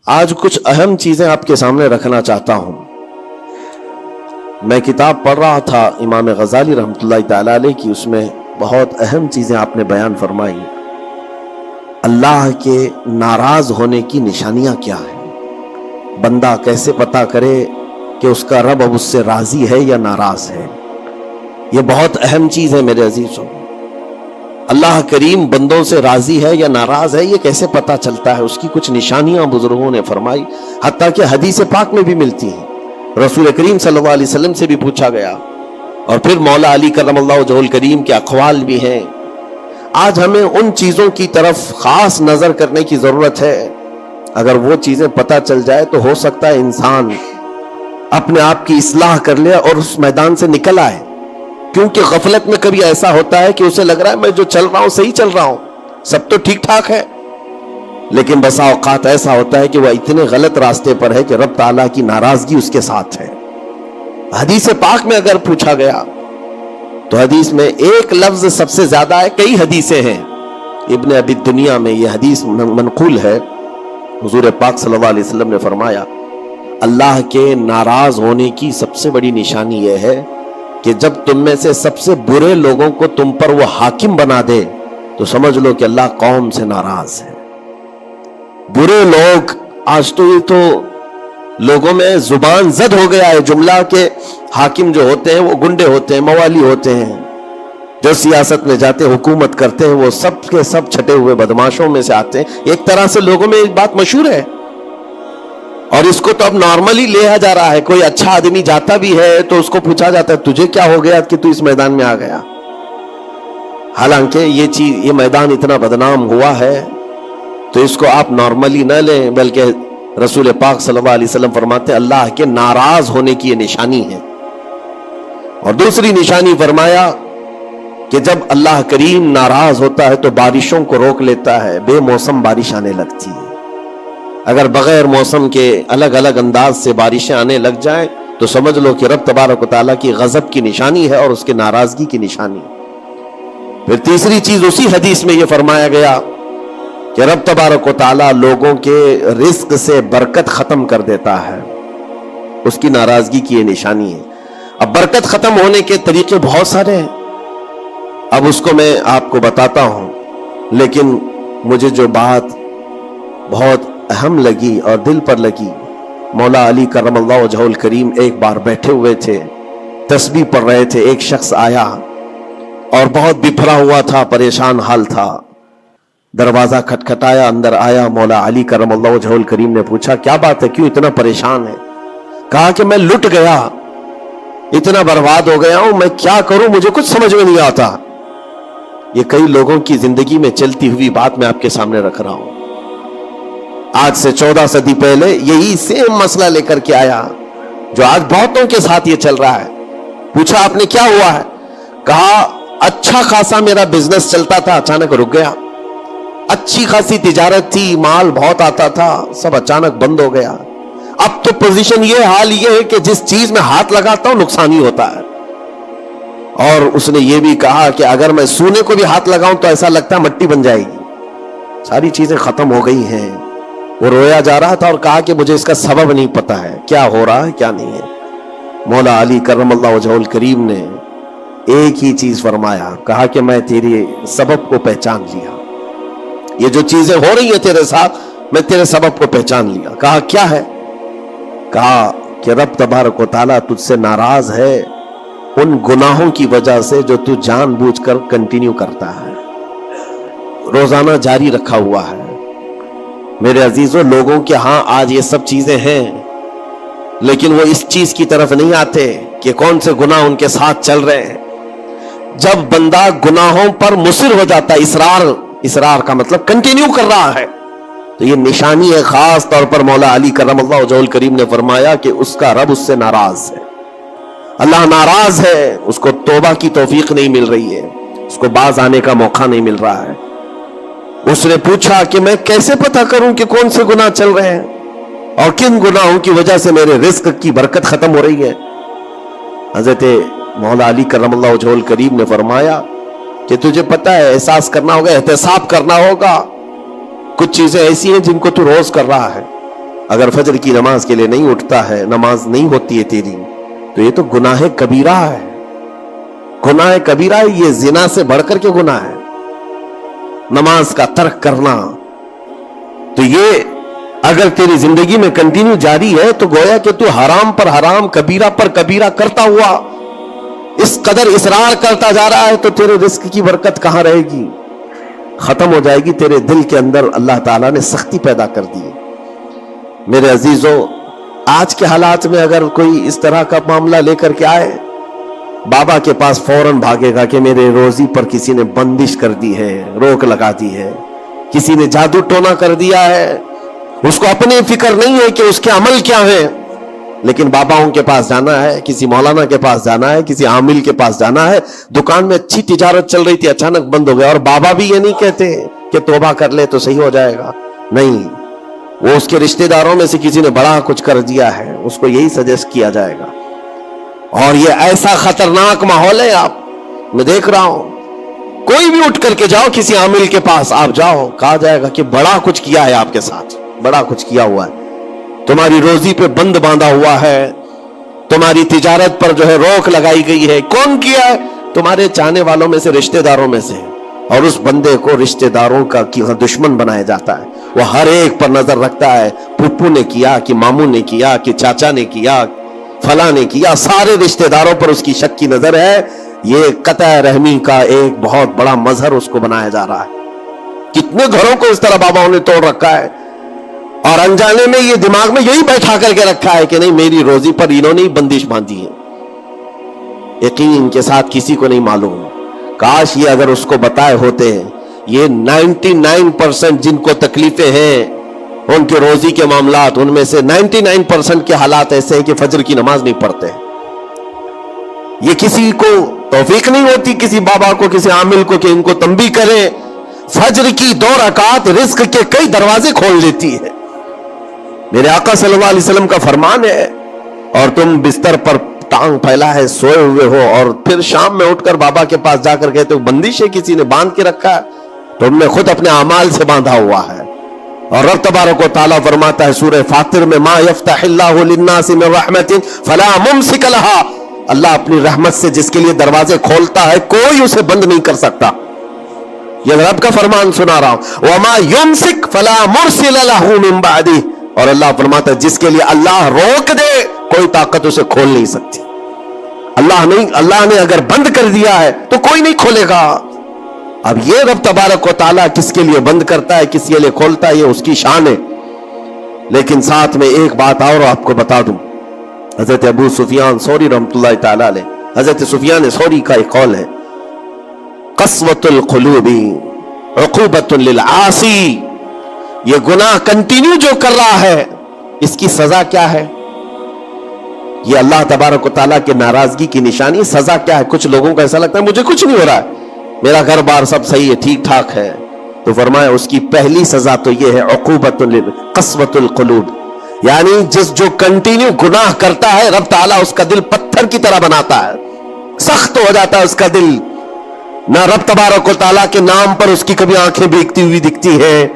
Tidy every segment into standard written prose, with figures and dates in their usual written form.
آج کچھ اہم چیزیں آپ کے سامنے رکھنا چاہتا ہوں۔ میں کتاب پڑھ رہا تھا امام غزالی رحمۃ اللہ تعالی علیہ کی، اس میں بہت اہم چیزیں آپ نے بیان فرمائی۔ اللہ کے ناراض ہونے کی نشانیاں کیا ہیں؟ بندہ کیسے پتا کرے کہ اس کا رب اب اس سے راضی ہے یا ناراض ہے؟ یہ بہت اہم چیز ہے میرے عزیزوں۔ اللہ کریم بندوں سے راضی ہے یا ناراض ہے، یہ کیسے پتا چلتا ہے؟ اس کی کچھ نشانیاں بزرگوں نے فرمائی، حتیٰ کہ حدیث پاک میں بھی ملتی ہیں۔ رسول کریم صلی اللہ علیہ وسلم سے بھی پوچھا گیا، اور پھر مولا علی کرم اللہ وجہہ الکریم کے اقوال بھی ہیں۔ آج ہمیں ان چیزوں کی طرف خاص نظر کرنے کی ضرورت ہے۔ اگر وہ چیزیں پتہ چل جائے تو ہو سکتا ہے انسان اپنے آپ کی اصلاح کر لے اور اس میدان سے نکل آئے، کیونکہ غفلت میں کبھی ایسا ہوتا ہے کہ اسے لگ رہا ہے میں جو چل رہا ہوں صحیح چل رہا ہوں، سب تو ٹھیک ٹھاک ہے، لیکن بسا اوقات ایسا ہوتا ہے کہ وہ اتنے غلط راستے پر ہے کہ رب تعالیٰ کی ناراضگی اس کے ساتھ ہے۔ حدیث پاک میں اگر پوچھا گیا تو حدیث میں ایک لفظ سب سے زیادہ ہے، کئی حدیثیں ہیں۔ ابن ابی دنیا میں یہ حدیث منقول ہے، حضور پاک صلی اللہ علیہ وسلم نے فرمایا اللہ کے ناراض ہونے کی سب سے بڑی نشانی یہ ہے کہ جب تم میں سے سب سے برے لوگوں کو تم پر وہ حاکم بنا دے تو سمجھ لو کہ اللہ قوم سے ناراض ہے۔ برے لوگ، آج تو یہ تو لوگوں میں زبان زد ہو گیا ہے جملہ کہ حاکم جو ہوتے ہیں وہ گنڈے ہوتے ہیں، موالی ہوتے ہیں، جو سیاست میں جاتے ہیں، حکومت کرتے ہیں، وہ سب کے سب چھٹے ہوئے بدماشوں میں سے آتے ہیں۔ ایک طرح سے لوگوں میں ایک بات مشہور ہے، اور اس کو تو اب نارملی لیا جا رہا ہے۔ کوئی اچھا آدمی جاتا بھی ہے تو اس کو پوچھا جاتا ہے تجھے کیا ہو گیا کہ تو اس میدان میں آ گیا؟ حالانکہ یہ میدان اتنا بدنام ہوا ہے تو اس کو آپ نارملی نہ لیں، بلکہ رسول پاک صلی اللہ علیہ وسلم فرماتے ہیں اللہ کے ناراض ہونے کی یہ نشانی ہے۔ اور دوسری نشانی فرمایا کہ جب اللہ کریم ناراض ہوتا ہے تو بارشوں کو روک لیتا ہے، بے موسم بارش آنے لگتی ہے۔ اگر بغیر موسم کے الگ الگ انداز سے بارشیں آنے لگ جائیں تو سمجھ لو کہ رب تبارک و تعالیٰ کی غضب کی نشانی ہے اور اس کے ناراضگی کی نشانی۔ پھر تیسری چیز اسی حدیث میں یہ فرمایا گیا کہ رب تبارک و تعالیٰ لوگوں کے رزق سے برکت ختم کر دیتا ہے، اس کی ناراضگی کی یہ نشانی ہے۔ اب برکت ختم ہونے کے طریقے بہت سارے ہیں، اب اس کو میں آپ کو بتاتا ہوں، لیکن مجھے جو بات بہت اہم لگی اور دل پر لگی، مولا علی کرم اللہ وجہہ الکریم ایک بار بیٹھے ہوئے تھے، تسبیح پڑھ رہے تھے، ایک شخص آیا اور بہت بپھرا ہوا تھا، پریشان حال تھا۔ دروازہ کھٹکھٹایا، اندر آیا، مولا علی کرم اللہ وجہہ الکریم نے پوچھا کیا بات ہے، کیوں اتنا پریشان ہے؟ کہا کہ میں لٹ گیا، اتنا برباد ہو گیا ہوں، میں کیا کروں، مجھے کچھ سمجھ میں نہیں آتا۔ یہ کئی لوگوں کی زندگی میں چلتی ہوئی بات میں آپ کے سامنے رکھ رہا ہوں۔ آج سے 14 صدی پہلے یہی سیم مسئلہ لے کر کے آیا جو آج بہتوں کے ساتھ یہ چل رہا ہے۔ پوچھا آپ نے کیا ہوا ہے؟ کہا اچھا خاصا میرا بزنس چلتا تھا، اچانک رک گیا، اچھی خاصی تجارت تھی، مال بہت آتا تھا، سب اچانک بند ہو گیا۔ اب تو پوزیشن یہ، حال یہ ہے کہ جس چیز میں ہاتھ لگاتا ہوں نقصان ہی ہوتا ہے۔ اور اس نے یہ بھی کہا کہ اگر میں سونے کو بھی ہاتھ لگاؤں تو ایسا لگتا ہے مٹی بن جائے گی، ساری چیزیں ختم ہو گئی ہیں۔ وہ رویا جا رہا تھا اور کہا کہ مجھے اس کا سبب نہیں پتا ہے، کیا ہو رہا ہے کیا نہیں ہے۔ مولا علی کرم اللہ وجہہ الکریم نے ایک ہی چیز فرمایا، کہا کہ میں تیرے سبب کو پہچان لیا، یہ جو چیزیں ہو رہی ہیں تیرے ساتھ میں تیرے سبب کو پہچان لیا۔ کہا کیا ہے؟ کہا کہ رب تبارک و تعالیٰ تجھ سے ناراض ہے ان گناہوں کی وجہ سے جو تو جان بوجھ کر کنٹینیو کرتا ہے، روزانہ جاری رکھا ہوا ہے۔ میرے عزیزوں، لوگوں کے ہاں آج یہ سب چیزیں ہیں، لیکن وہ اس چیز کی طرف نہیں آتے کہ کون سے گناہ ان کے ساتھ چل رہے ہیں۔ جب بندہ گناہوں پر مصر ہو جاتا ہے، اصرار کا مطلب کنٹینیو کر رہا ہے، تو یہ نشانی ہے۔ خاص طور پر مولا علی کرم اللہ وجہہ الکریم نے فرمایا کہ اس کا رب اس سے ناراض ہے، اللہ ناراض ہے، اس کو توبہ کی توفیق نہیں مل رہی ہے، اس کو باز آنے کا موقع نہیں مل رہا ہے۔ اس نے پوچھا کہ میں کیسے پتا کروں کہ کون سے گناہ چل رہے ہیں اور کن گناہوں کی وجہ سے میرے رزق کی برکت ختم ہو رہی ہے؟ حضرت مولا علی کرم اللہ وجہہ الکریم نے فرمایا کہ تجھے پتا ہے، احساس کرنا ہوگا، احتساب کرنا ہوگا، کچھ چیزیں ایسی ہیں جن کو تو روز کر رہا ہے، اگر فجر کی نماز کے لیے نہیں اٹھتا ہے، نماز نہیں ہوتی ہے تیری، تو یہ تو گناہ کبیرہ ہے، گناہ کبیرہ ہے، یہ زنا سے بڑھ کر کے گناہ ہے نماز کا ترک کرنا۔ تو یہ اگر تیری زندگی میں کنٹینیو جاری ہے تو گویا کہ تو حرام پر حرام، کبیرہ پر کبیرہ کرتا ہوا اس قدر اصرار کرتا جا رہا ہے، تو تیرے رزق کی برکت کہاں رہے گی؟ ختم ہو جائے گی۔ تیرے دل کے اندر اللہ تعالیٰ نے سختی پیدا کر دی ہے۔ میرے عزیزو، آج کے حالات میں اگر کوئی اس طرح کا معاملہ لے کر کے آئے، بابا کے پاس فوراً بھاگے گا کہ میرے روزی پر کسی نے بندش کر دی ہے، روک لگا دی ہے، کسی نے جادو ٹونا کر دیا ہے۔ اس کو اپنی فکر نہیں ہے کہ اس کے عمل کیا ہیں، لیکن باباؤں کے پاس جانا ہے، کسی مولانا کے پاس جانا ہے، کسی عامل کے پاس جانا ہے۔ دکان میں اچھی تجارت چل رہی تھی، اچانک بند ہو گیا، اور بابا بھی یہ نہیں کہتے کہ توبہ کر لے تو صحیح ہو جائے گا، نہیں، وہ اس کے رشتہ داروں میں سے کسی نے بڑا کچھ کر دیا ہے، اس کو یہی سجیسٹ کیا جائے گا۔ اور یہ ایسا خطرناک ماحول ہے، آپ میں دیکھ رہا ہوں، کوئی بھی اٹھ کر کے جاؤ کسی عامل کے پاس آپ جاؤ، کہا جائے گا کہ بڑا کچھ کیا ہے آپ کے ساتھ، بڑا کچھ کیا ہوا ہے، تمہاری روزی پہ بند باندھا ہوا ہے، تمہاری تجارت پر جو ہے روک لگائی گئی ہے۔ کون کیا ہے؟ تمہارے چاہنے والوں میں سے، رشتہ داروں میں سے، اور اس بندے کو رشتہ داروں کا دشمن بنایا جاتا ہے۔ وہ ہر ایک پر نظر رکھتا ہے، پھپھو نے کیا کہ ماموں نے کیا کہ چاچا نے کیا، فلاں نے کیا، سارے رشتہ داروں پر اس کی شک کی نظر ہے۔ یہ قطع رحمی کا ایک بہت بڑا مظہر اس کو بنایا جا رہا ہے۔ کتنے گھروں کو اس طرح باباؤں نے توڑ رکھا ہے، اور انجانے میں یہ دماغ میں یہی بیٹھا کر کے رکھا ہے کہ نہیں، میری روزی پر انہوں نے بندش باندھی ہے۔ یقین کے ساتھ کسی کو نہیں معلوم، کاش یہ اگر اس کو بتائے ہوتے ہیں۔ یہ 99% جن کو تکلیفیں ہیں ان کے روزی کے معاملات، ان میں سے 99% کے حالات ایسے ہیں کہ فجر کی نماز نہیں پڑھتے۔ یہ کسی کو توفیق نہیں ہوتی، کسی بابا کو، کسی عامل کو، کہ ان کو تنبیہ کریں۔ فجر کی 2 رکعت رزق کے کئی دروازے کھول دیتی ہے۔ میرے آقا صلی اللہ علیہ وسلم کا فرمان ہے، اور تم بستر پر ٹانگ پھیلا ہے سوئے ہوئے ہو، اور پھر شام میں اٹھ کر بابا کے پاس جا کر کہتے ہو بندش ہے، کسی نے باندھ کے رکھا ہے، تو تم نے خود اپنے اعمال سے باندھا ہوا ہے۔ اور رب تبارک و تعالیٰ فرماتا ہے سورہ فاطر میں، ما یفتح اللہ للناس من رحمت فلا ممسک لها، اللہ اپنی رحمت سے جس کے لیے دروازے کھولتا ہے کوئی اسے بند نہیں کر سکتا۔ یہ رب کا فرمان سنا رہا ہوں، وما یمسک فلا مرسل له من بعده، اور اللہ فرماتا ہے جس کے لیے اللہ روک دے کوئی طاقت اسے کھول نہیں سکتی۔ اللہ نے اگر بند کر دیا ہے تو کوئی نہیں کھولے گا۔ اب یہ رب تبارک و تعالیٰ کس کے لیے بند کرتا ہے، کس کے لیے کھولتا ہے، یہ اس کی شان ہے۔ لیکن ساتھ میں ایک بات اور آپ کو بتا دوں، حضرت ابو سفیان ثوری رحمۃ اللہ تعالی علیہ، حضرت سفیان ثوری کا ایک قول ہے، قسوۃ القلوب عقوبۃ للعاصی، یہ گناہ کنٹینیو جو کر رہا ہے اس کی سزا کیا ہے؟ یہ اللہ تبارک و تعالیٰ کے ناراضگی کی نشانی۔ سزا کیا ہے؟ کچھ لوگوں کو ایسا لگتا ہے مجھے کچھ نہیں ہو رہا ہے، میرا گھر بار سب صحیح ہے، ٹھیک ٹھاک ہے، تو فرمایا اس کی پہلی سزا تو یہ ہے عقوبۃ قسوۃ القلوب، یعنی جو کنٹینیو گناہ کرتا ہے رب تعالیٰ اس کا دل پتھر کی طرح بناتا ہے، سخت ہو جاتا ہے اس کا دل، نہ رب تبارک و تعالیٰ کے نام پر اس کی کبھی آنکھیں بھیگتی ہوئی دکھتی ہیں،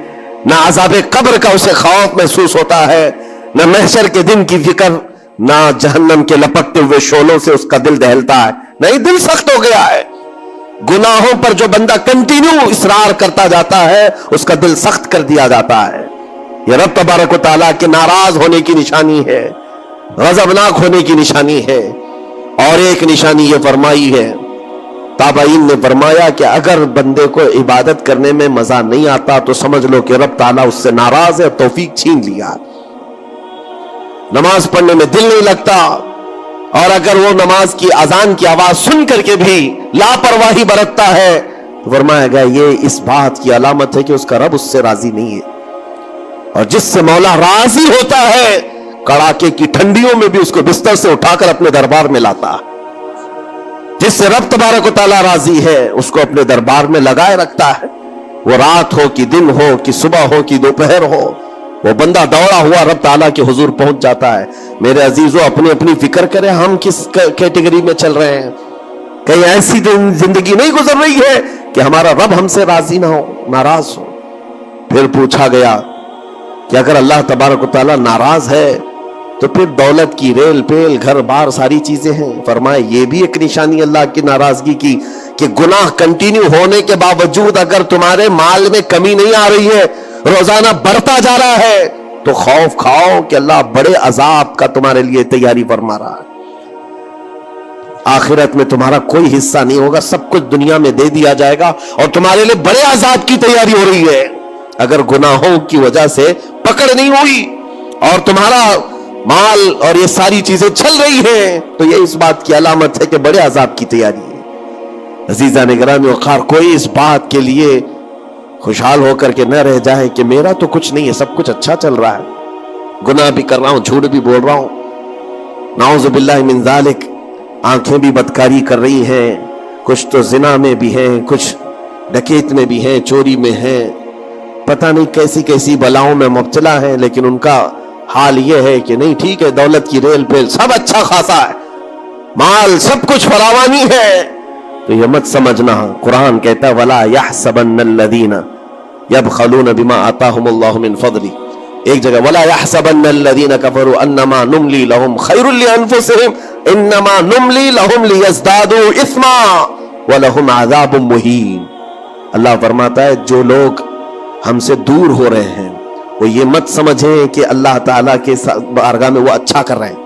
نہ عذاب قبر کا اسے خوف محسوس ہوتا ہے، نہ محشر کے دن کی فکر، نہ جہنم کے لپکتے ہوئے شعلوں سے اس کا دل دہلتا ہے، نہیں، دل سخت ہو گیا ہے۔ گناہوں پر جو بندہ کنٹینیو اصرار کرتا جاتا ہے اس کا دل سخت کر دیا جاتا ہے۔ یہ رب تبارک و تعالیٰ کے ناراض ہونے کی نشانی ہے، غضبناک ہونے کی نشانی ہے۔ اور ایک نشانی یہ فرمائی ہے، تابعین نے فرمایا کہ اگر بندے کو عبادت کرنے میں مزہ نہیں آتا تو سمجھ لو کہ رب تعالیٰ اس سے ناراض ہے، توفیق چھین لیا۔ نماز پڑھنے میں دل نہیں لگتا، اور اگر وہ نماز کی اذان کی آواز سن کر کے بھی لاپرواہی برتتا ہے تو فرمایا گیا یہ اس بات کی علامت ہے کہ اس کا رب اس سے راضی نہیں ہے۔ اور جس سے مولا راضی ہوتا ہے کڑاکے کی ٹھنڈیوں میں بھی اس کو بستر سے اٹھا کر اپنے دربار میں لاتا ہے۔ جس سے رب تبارک و تعالیٰ راضی ہے اس کو اپنے دربار میں لگائے رکھتا ہے، وہ رات ہو کہ دن ہو کہ صبح ہو کہ دوپہر ہو، وہ بندہ دوڑا ہوا رب تعالیٰ کے حضور پہنچ جاتا ہے۔ میرے عزیزو، اپنی اپنی فکر کریں ہم کس کیٹیگری میں چل رہے ہیں۔ کہیں ایسی زندگی نہیں گزر رہی ہے کہ ہمارا رب ہم سے راضی نہ ہو، ناراض ہو۔ پھر پوچھا گیا کہ اگر اللہ تبارک و تعالیٰ ناراض ہے تو پھر دولت کی ریل پیل گھر بار ساری چیزیں ہیں. فرمائے یہ بھی ایک نشانی اللہ کی ناراضگی کی کہ گناہ کنٹینیو ہونے کے باوجود اگر تمہارے مال میں کمی نہیں آ رہی ہے, روزانہ بڑھتا جا رہا ہے, تو خوف کھاؤ کہ اللہ بڑے عذاب کا تمہارے لیے تیاری فرما رہا ہے. آخرت میں تمہارا کوئی حصہ نہیں ہوگا, سب کچھ دنیا میں دے دیا جائے گا اور تمہارے لیے بڑے عذاب کی تیاری ہو رہی ہے. اگر گناہوں کی وجہ سے پکڑ نہیں ہوئی اور تمہارا مال اور یہ ساری چیزیں چل رہی ہیں تو یہ اس بات کی علامت ہے کہ بڑے عذاب کی تیاری ہے. عزیزان گرامی وقار, کوئی اس بات کے لیے خوشحال ہو کر کے نہ رہ جائے کہ میرا تو کچھ نہیں ہے, سب کچھ اچھا چل رہا ہے, گناہ بھی کر رہا ہوں, جھوٹ بھی بول رہا ہوں, نعوذ باللہ من ذالک, آنکھیں بھی بدکاری کر رہی ہیں, کچھ تو زنا میں بھی ہیں, کچھ ڈکیت میں بھی ہیں, چوری میں ہیں, پتہ نہیں کیسی کیسی بلاؤں میں مبتلا ہیں, لیکن ان کا حال یہ ہے کہ نہیں ٹھیک ہے, دولت کی ریل پیل سب اچھا خاصا ہے, مال سب کچھ فراوانی ہے. تو یہ مت سمجھنا, قرآن کہتا ہے وَلَا يَحْسَبَنَّ الَّذِينَ يَبْخَلُونَ بِمَا آتَاهُمُ اللَّهُ مِنْ فَضْلِهِ. ایک جگہ وَلَا يَحْسَبَنَّ الَّذِينَ كَفَرُوا أَنَّمَا نُمْلِي لَهُمْ خَيْرٌ لِأَنفُسِهِمْ إِنَّمَا نُمْلِي لَهُمْ لِيَزْدَادُوا إِثْمًا وَلَهُمْ عَذَابٌ مُهِينٌ. اللہ فرماتا ہے جو لوگ ہم سے دور ہو رہے ہیں وہ یہ مت سمجھیں کہ اللہ تعالیٰ کے بارگاہ میں وہ اچھا کر رہے ہیں,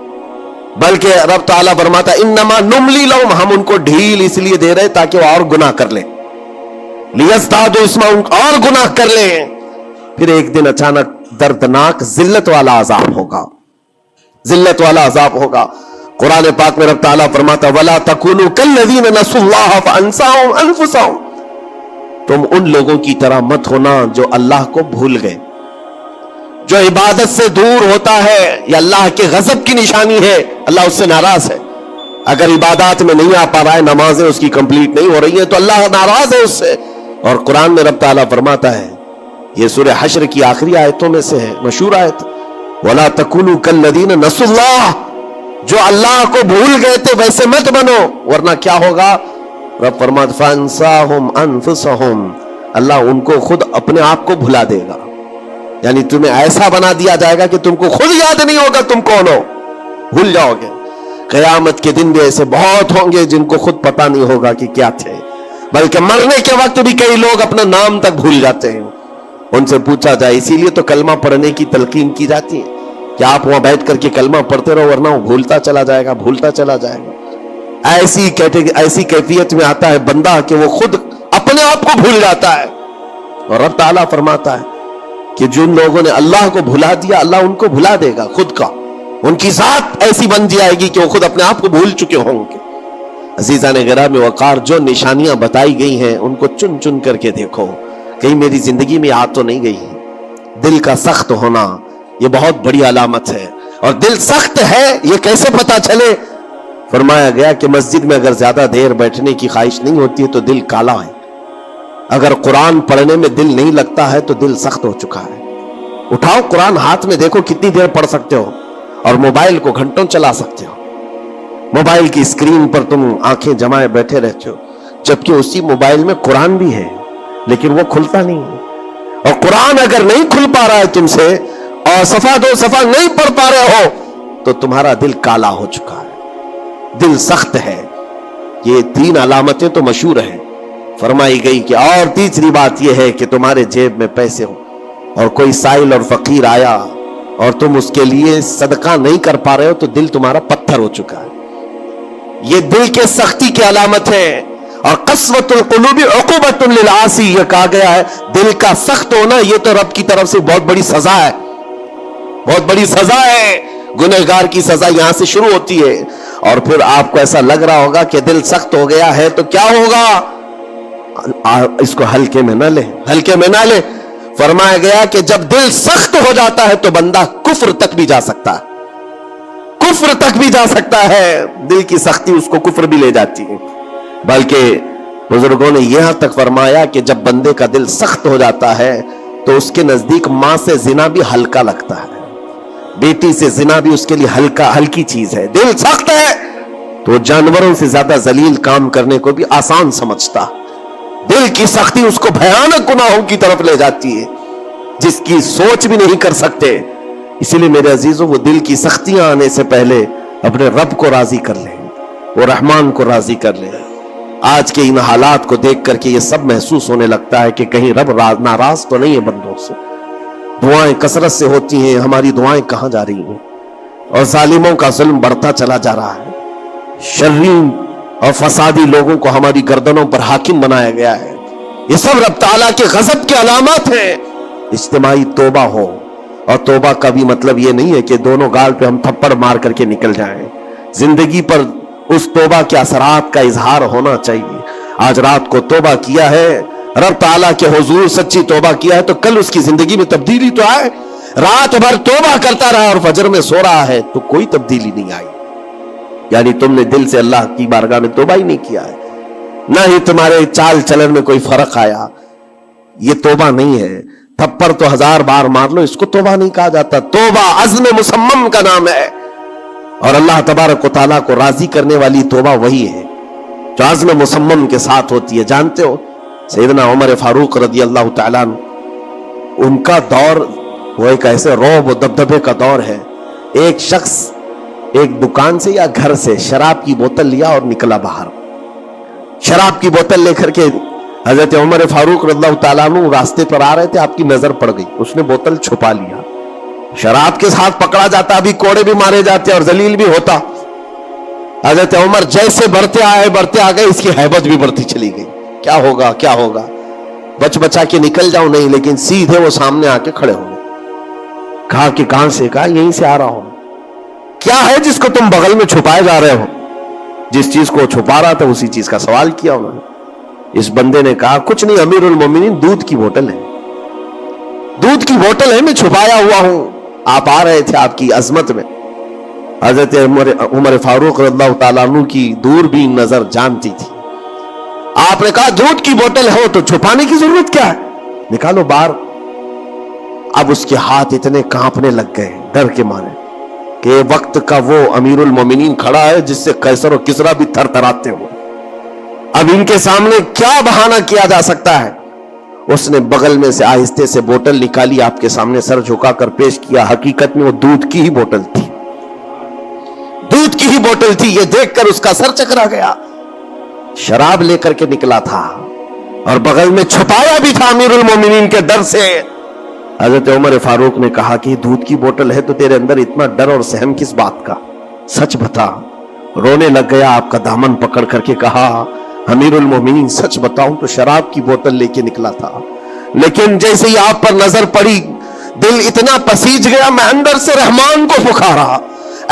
بلکہ رب تعالیٰ فرماتا ہے انما نملی لہم, ہم ان کو ڈھیل اس لیے دے رہے تاکہ وہ اور گناہ کر لیں, لیزدادوا اسما, اور گناہ کر لیں. پھر ایک دن اچانک دردناک ذلت والا عذاب ہوگا, ذلت والا عذاب ہوگا. قرآن پاک میں رب تعالیٰ فرماتا ولا تکونوا کالذین نسوا اللہ فانساہم انفسہم, تم ان لوگوں کی طرح مت ہونا جو اللہ کو بھول گئے. جو عبادت سے دور ہوتا ہے یہ اللہ کے غضب کی نشانی ہے, اللہ اس سے ناراض ہے. اگر عبادات میں نہیں آ پا رہا ہے, نمازیں اس کی کمپلیٹ نہیں ہو رہی ہیں, تو اللہ ناراض ہے اس سے. اور قرآن میں رب تعالیٰ فرماتا ہے, یہ سورہ حشر کی آخری آیتوں میں سے ہے, مشہور آیت, وَلَا تَكُونُوا كَالَّذِينَ نَسُوا اللَّهَ, جو اللہ کو بھول گئے تھے ویسے مت بنو, ورنہ کیا ہوگا. رب فرماتا فَأَنسَاهُمْ أَنفُسَهُمْ, اللہ ان کو خود اپنے آپ کو بھلا دے گا. یعنی تمہیں ایسا بنا دیا جائے گا کہ تم کو خود یاد نہیں ہوگا تم کون ہو, بھول جاؤ گے. قیامت کے دن بھی ایسے بہت ہوں گے جن کو خود پتا نہیں ہوگا کہ کیا تھے, بلکہ مرنے کے وقت بھی کئی لوگ اپنا نام تک بھول جاتے ہیں. ان سے پوچھا جائے, اسی لیے تو کلمہ پڑھنے کی تلقین کی جاتی ہے کہ آپ وہاں بیٹھ کر کے کلمہ پڑھتے رہو, ورنہ وہ بھولتا چلا جائے گا, بھولتا چلا جائے گا. ایسی کیفیت میں آتا ہے بندہ کہ وہ خود اپنے آپ کو بھول جاتا ہے. اور رب تعالیٰ فرماتا ہے کہ جن لوگوں نے اللہ کو بھلا دیا اللہ ان کو بھلا دے گا خود کا, ان کی ذات ایسی بن جائے گی کہ وہ خود اپنے آپ کو بھول چکے ہوں گے. عزیزان گرامی وقار, جو نشانیاں بتائی گئی ہیں ان کو چن چن کر کے دیکھو, کہیں میری زندگی میں آ تو نہیں گئی ہے. دل کا سخت ہونا یہ بہت بڑی علامت ہے. اور دل سخت ہے یہ کیسے پتا چلے؟ فرمایا گیا کہ مسجد میں اگر زیادہ دیر بیٹھنے کی خواہش نہیں ہوتی ہے تو دل کالا ہے. اگر قرآن پڑھنے میں دل نہیں لگتا ہے تو دل سخت ہو چکا ہے. اٹھاؤ قرآن ہاتھ میں, دیکھو کتنی دیر پڑھ سکتے ہو, اور موبائل کو گھنٹوں چلا سکتے ہو. موبائل کی اسکرین پر تم آنکھیں جمائے بیٹھے رہتے ہو, جبکہ اسی موبائل میں قرآن بھی ہے لیکن وہ کھلتا نہیں ہے. اور قرآن اگر نہیں کھل پا رہا ہے تم سے, اور صفحہ دو صفحہ نہیں پڑھ پا رہے ہو, تو تمہارا دل کالا ہو چکا ہے, دل سخت ہے. یہ 3 علامتیں تو مشہور ہیں فرمائی گئی کہ اور تیسری بات یہ ہے کہ تمہارے جیب میں پیسے ہو اور کوئی سائل اور فقیر آیا اور تم اس کے لیے صدقہ نہیں کر پا رہے ہو تو دل تمہارا پتھر ہو چکا ہے. یہ دل کے سختی کی علامت ہے. اور قسوۃ القلوب عقوبۃ للعاصی, یہ کہا گیا ہے دل کا سخت ہونا یہ تو رب کی طرف سے بہت بڑی سزا ہے, بہت بڑی سزا ہے. گنہگار کی سزا یہاں سے شروع ہوتی ہے. اور پھر آپ کو ایسا لگ رہا ہوگا کہ دل سخت ہو گیا ہے تو کیا ہوگا, اس کو ہلکے میں نہ لے, ہلکے میں نہ لے. فرمایا گیا کہ جب دل سخت ہو جاتا ہے تو بندہ کفر تک بھی جا سکتا ہے, کفر تک بھی جا سکتا ہے. دل کی سختی اس کو کفر بھی لے جاتی ہے. بلکہ بزرگوں نے یہاں تک فرمایا کہ جب بندے کا دل سخت ہو جاتا ہے تو اس کے نزدیک ماں سے زنا بھی ہلکا لگتا ہے, بیٹی سے زنا بھی اس کے لیے ہلکی چیز ہے. دل سخت ہے تو جانوروں سے زیادہ ذلیل کام کرنے کو بھی آسان سمجھتا. دل کی سختی اس کو بھیانک گناہوں کی طرف لے جاتی ہے. جس کی سوچ بھی نہیں کر سکتے. اسی لیے میرے عزیزوں وہ دل کی سختیاں آنے سے پہلے اپنے رب کو راضی کر لیں, وہ رحمان کو راضی کر لیں. آج کے ان حالات کو دیکھ کر کے یہ سب محسوس ہونے لگتا ہے کہ کہیں رب ناراض تو نہیں ہے بندوں سے. دعائیں کثرت سے ہوتی ہیں, ہماری دعائیں کہاں جا رہی ہیں؟ اور ظالموں کا ظلم بڑھتا چلا جا رہا ہے. شریر اور فسادی لوگوں کو ہماری گردنوں پر حاکم بنایا گیا ہے. یہ سب رب تعالیٰ کے غضب کے علامات ہیں. اجتماعی توبہ ہو, اور توبہ کا بھی مطلب یہ نہیں ہے کہ دونوں گال پہ ہم تھپڑ مار کر کے نکل جائیں. زندگی پر اس توبہ کے اثرات کا اظہار ہونا چاہیے. آج رات کو توبہ کیا ہے, رب تعالیٰ کے حضور سچی توبہ کیا ہے, تو کل اس کی زندگی میں تبدیلی تو آئے. رات بھر توبہ کرتا رہا اور فجر میں سو رہا ہے تو کوئی تبدیلی نہیں آئی. یعنی تم نے دل سے اللہ کی بارگاہ میں توبہ ہی نہیں کیا ہے, نہ ہی تمہارے چال چلن میں کوئی فرق آیا. یہ توبہ نہیں ہے. تھپڑ تو 1000 بار مار لو, اس کو توبہ نہیں کہا جاتا. توبہ عزم مصمم کا نام ہے, اور اللہ تبارک و تعالیٰ کو راضی کرنے والی توبہ وہی ہے جو عزم مصمم کے ساتھ ہوتی ہے. جانتے ہو سیدنا عمر فاروق رضی اللہ تعالیٰ عنہ, ان کا دور وہ ایک ایسے رعب و دبدبے کا دور ہے. ایک شخص ایک دکان سے یا گھر سے شراب کی بوتل لیا اور نکلا باہر. شراب کی بوتل لے کر کے حضرت عمر فاروق رضی اللہ تعالیٰ عنہ راستے پر آ رہے تھے, آپ کی نظر پڑ گئی, اس نے بوتل چھپا لیا. شراب کے ساتھ پکڑا جاتا, ابھی کوڑے بھی مارے جاتے اور ذلیل بھی ہوتا. حضرت عمر جیسے بڑھتے آگئے, اس کی ہیبت بھی بڑھتی چلی گئی. کیا ہوگا کیا ہوگا, بچ بچا کے نکل جاؤں, نہیں, لیکن سیدھے وہ سامنے آ کے کھڑے ہو گئے. کہا کہ کہاں سے؟ کہا یہیں سے آ رہا ہوں. کیا ہے جس کو تم بغل میں چھپائے جا رہے ہو؟ جس چیز کو چھپا رہا تھا اسی چیز کا سوال کیا انہوں نے. اس بندے نے کہا کچھ نہیں امیر المومنین, دودھ کی بوتل ہے, دودھ کی بوتل ہے, میں چھپایا ہوا ہوں. آپ آ رہے تھے آپ کی عظمت میں. حضرت عمر فاروق رضی اللہ تعالیٰ عنہ کی دوربین نظر جانتی تھی. آپ نے کہا دودھ کی بوتل ہو تو چھپانے کی ضرورت کیا ہے, نکالو باہر. اب اس کے ہاتھ اتنے کانپنے لگ گئے ڈر کے مارے کہ وقت کا وہ امیر المومنین کھڑا ہے جس سے قیصر و کسریٰ بھی تھر تھراتے ہو. اب ان کے سامنے کیا بہانہ کیا جا سکتا ہے؟ اس نے بغل میں سے آہستہ سے بوتل نکالی, آپ کے سامنے سر جھکا کر پیش کیا. حقیقت میں وہ دودھ کی ہی بوتل تھی, دودھ کی ہی بوتل تھی. یہ دیکھ کر اس کا سر چکرا گیا. شراب لے کر کے نکلا تھا اور بغل میں چھپایا بھی تھا امیر المومنین کے ڈر سے. حضرت عمر فاروق نے کہا کہ دودھ کی بوتل ہے تو تیرے اندر اتنا ڈر اور سہم کس بات کا, سچ بتا. رونے لگ گیا, آپ کا دامن پکڑ کر کے کہا امیر المومنین سچ بتاؤں تو شراب کی بوتل لے کے نکلا تھا, لیکن جیسے ہی آپ پر نظر پڑی دل اتنا پسیج گیا, میں اندر سے رحمان کو پکارا,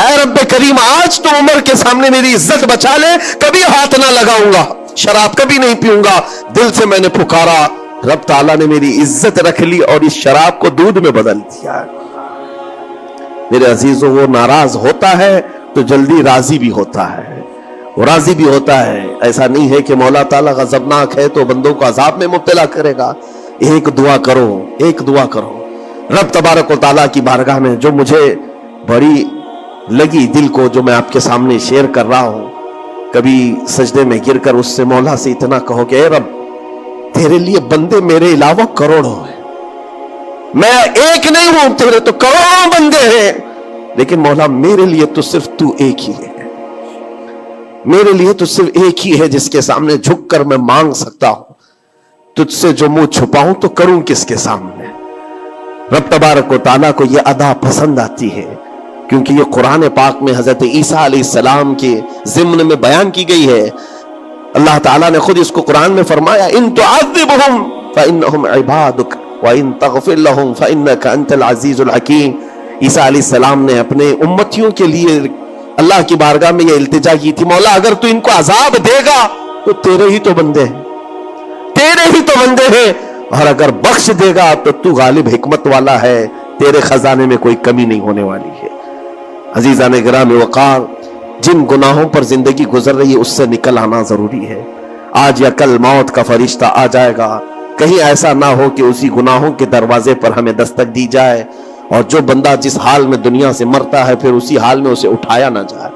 اے رب کریم آج تو عمر کے سامنے میری عزت بچا لے, کبھی ہاتھ نہ لگاؤں گا, شراب کبھی نہیں پیوں گا. دل سے میں نے پکارا, رب تعالیٰ نے میری عزت رکھ لی اور اس شراب کو دودھ میں بدل دیا. میرے عزیزوں وہ ناراض ہوتا ہے تو جلدی راضی بھی ہوتا ہے, وہ راضی بھی ہوتا ہے. ایسا نہیں ہے کہ مولا تعالیٰ غضبناک ہے تو بندوں کو عذاب میں مبتلا کرے گا. ایک دعا کرو, ایک دعا کرو. رب تبارک و تعالیٰ کی بارگاہ میں جو مجھے بڑی لگی دل کو, جو میں آپ کے سامنے شیئر کر رہا ہوں, کبھی سجدے میں گر کر اس سے مولا سے اتنا کہو کہ اے رب تیرے لیے بندے میرے علاوہ کروڑوں ہیں, میں ایک نہیں ہوں, تیرے تو کروڑوں بندے ہیں, لیکن مولا میرے لیے تو صرف تو ایک ہی ہے, میرے لیے تو صرف ایک ہی ہے جس کے سامنے جھک کر میں مانگ سکتا ہوں. تجھ سے جو منہ چھپاؤں تو کروں کس کے سامنے. رب تبارک و تعالیٰ کو یہ ادا پسند آتی ہے, کیونکہ یہ قرآن پاک میں حضرت عیسیٰ علیہ السلام کے ضمن میں بیان کی گئی ہے. اللہ تعالیٰ نے خود اس کو قرآن میں فرمایا, ان تعذبہم فانہم عبادک وان تغفر لہم فانک انت العزیز الحکیم. عیسیٰ علیہ السلام نے اپنے امتیوں کے لیے اللہ کی بارگاہ میں یہ التجا کی تھی, مولا اگر تو ان کو عذاب دے گا تو تیرے ہی تو بندے ہیں, تیرے ہی تو بندے ہیں, اور اگر بخش دے گا تو تو غالب حکمت والا ہے, تیرے خزانے میں کوئی کمی نہیں ہونے والی ہے. عزیزان گرامی وقار, جن گناہوں پر زندگی گزر رہی ہے اس سے نکل آنا ضروری ہے. آج یا کل موت کا فرشتہ آ جائے گا, کہیں ایسا نہ ہو کہ اسی گناہوں کے دروازے پر ہمیں دستک دی جائے اور جو بندہ جس حال میں دنیا سے مرتا ہے پھر اسی حال میں اسے اٹھایا نہ جائے,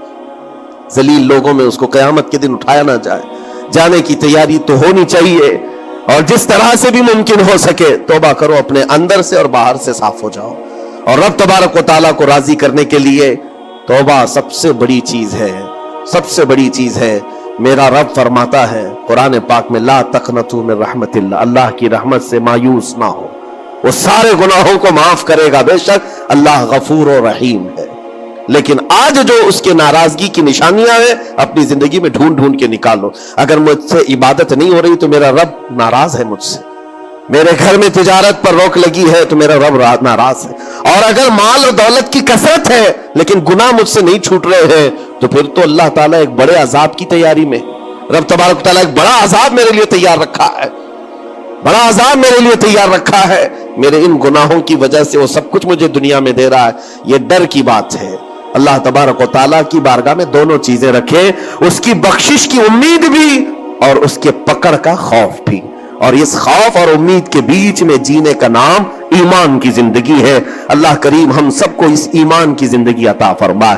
ذلیل لوگوں میں اس کو قیامت کے دن اٹھایا نہ جائے. جانے کی تیاری تو ہونی چاہیے, اور جس طرح سے بھی ممکن ہو سکے توبہ کرو، اپنے اندر سے اور باہر سے صاف ہو جاؤ، اور رب تبارک و تعالیٰ کو راضی کرنے کے لیے توبہ سب سے بڑی چیز ہے، سب سے بڑی چیز ہے۔ میرا رب فرماتا ہے قرآن پاک میں، لا تقنطوا من رحمت اللہ، اللہ کی رحمت سے مایوس نہ ہو، وہ سارے گناہوں کو معاف کرے گا، بے شک اللہ غفور و رحیم ہے۔ لیکن آج جو اس کے ناراضگی کی نشانیاں ہیں اپنی زندگی میں ڈھونڈ ڈھونڈ کے نکالو۔ اگر مجھ سے عبادت نہیں ہو رہی تو میرا رب ناراض ہے مجھ سے، میرے گھر میں تجارت پر روک لگی ہے تو میرا رب ناراض ہے، اور اگر مال و دولت کی کثرت ہے لیکن گناہ مجھ سے نہیں چھوٹ رہے ہیں تو پھر تو اللہ تعالیٰ ایک بڑے عذاب کی تیاری میں، رب تبارک تعالیٰ ایک بڑا عذاب میرے لیے تیار رکھا ہے، بڑا عذاب میرے لیے تیار رکھا ہے، میرے ان گناہوں کی وجہ سے وہ سب کچھ مجھے دنیا میں دے رہا ہے۔ یہ ڈر کی بات ہے۔ اللہ تبارک و تعالیٰ کی بارگاہ میں دونوں چیزیں رکھیں، اس کی بخشش کی امید بھی اور اس کے پکڑ کا خوف بھی، اور اس خوف اور امید کے بیچ میں جینے کا نام ایمان کی زندگی ہے۔ اللہ کریم ہم سب کو اس ایمان کی زندگی عطا فرمائے۔